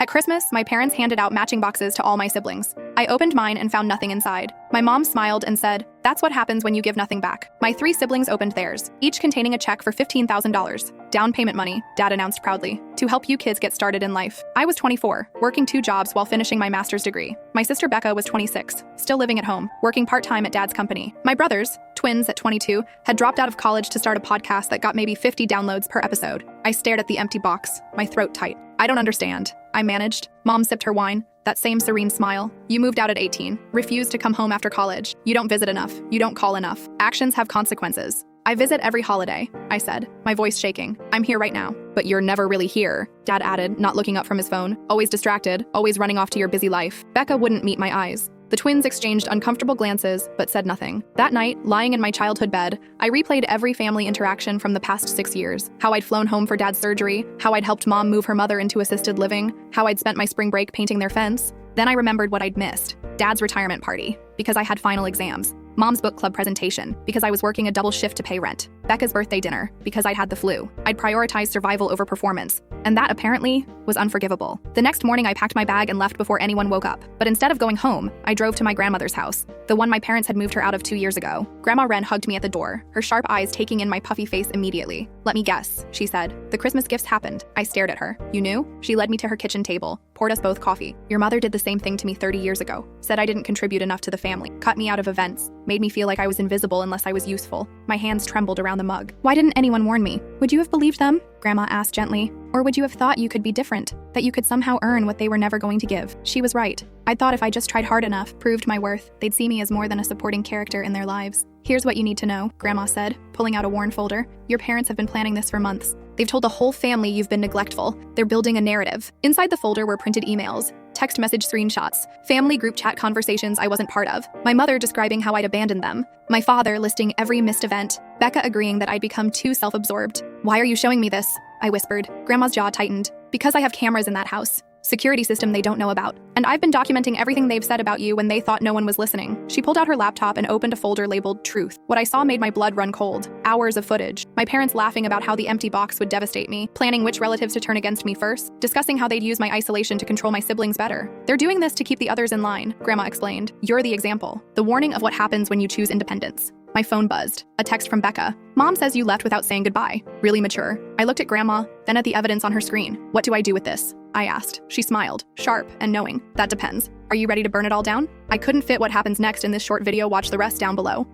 At Christmas, my parents handed out matching boxes to all my siblings. I opened mine and found nothing inside. My mom smiled and said, "That's what happens when you give nothing back." My 3 siblings opened theirs, each containing a check for $15,000. Down payment money, Dad announced proudly, to help you kids get started in life. I was 24, working 2 jobs while finishing my master's degree. My sister Becca was 26, still living at home, working part-time at Dad's company. My brothers, twins at 22, had dropped out of college to start a podcast that got maybe 50 downloads per episode. I stared at the empty box, my throat tight. "I don't understand," I managed. Mom sipped her wine, that same serene smile. "You moved out at 18, refused to come home after college. You don't visit enough, you don't call enough. Actions have consequences." "I visit every holiday," I said, my voice shaking. "I'm here right now." "But you're never really here," Dad added, not looking up from his phone. "Always distracted, always running off to your busy life." Becca wouldn't meet my eyes. The twins exchanged uncomfortable glances, but said nothing. That night, lying in my childhood bed, I replayed every family interaction from the past 6 years. How I'd flown home for Dad's surgery, how I'd helped Mom move her mother into assisted living, how I'd spent my spring break painting their fence. Then I remembered what I'd missed. Dad's retirement party, because I had final exams. Mom's book club presentation, because I was working a double shift to pay rent. Becca's birthday dinner, because I'd had the flu. I'd prioritized survival over performance. And that, apparently, was unforgivable. The next morning, I packed my bag and left before anyone woke up. But instead of going home, I drove to my grandmother's house, the one my parents had moved her out of 2 years ago. Grandma Wren hugged me at the door, her sharp eyes taking in my puffy face immediately. "Let me guess," she said. "The Christmas gifts happened." I stared at her. "You knew?" She led me to her kitchen table, poured us both coffee. "Your mother did the same thing to me 30 years ago. Said I didn't contribute enough to the family. Cut me out of events. Made me feel like I was invisible unless I was useful." My hands trembled around the mug. "Why didn't anyone warn me? Would you have believed them?" Grandma asked gently. "Or would you have thought you could be different? That you could somehow earn what they were never going to give?" She was right. I thought if I just tried hard enough, proved my worth, they'd see me as more than a supporting character in their lives. "Here's what you need to know," Grandma said, pulling out a worn folder. "Your parents have been planning this for months. They've told the whole family you've been neglectful. They're building a narrative." Inside the folder were printed emails, text message screenshots, family group chat conversations I wasn't part of, my mother describing how I'd abandoned them, my father listing every missed event, Becca agreeing that I'd become too self-absorbed. "Why are you showing me this?" I whispered. Grandma's jaw tightened. "Because I have cameras in that house. Security system they don't know about. And I've been documenting everything they've said about you when they thought no one was listening." She pulled out her laptop and opened a folder labeled Truth. What I saw made my blood run cold. Hours of footage. My parents laughing about how the empty box would devastate me, planning which relatives to turn against me first, discussing how they'd use my isolation to control my siblings better. "They're doing this to keep the others in line," Grandma explained. "You're the example. The warning of what happens when you choose independence." My phone buzzed. A text from Becca. "Mom says you left without saying goodbye. Really mature." I looked at Grandma, then at the evidence on her screen. "What do I do with this?" I asked. She smiled, sharp and knowing. "That depends. Are you ready to burn it all down?" I couldn't fit what happens next in this short video. Watch the rest down below.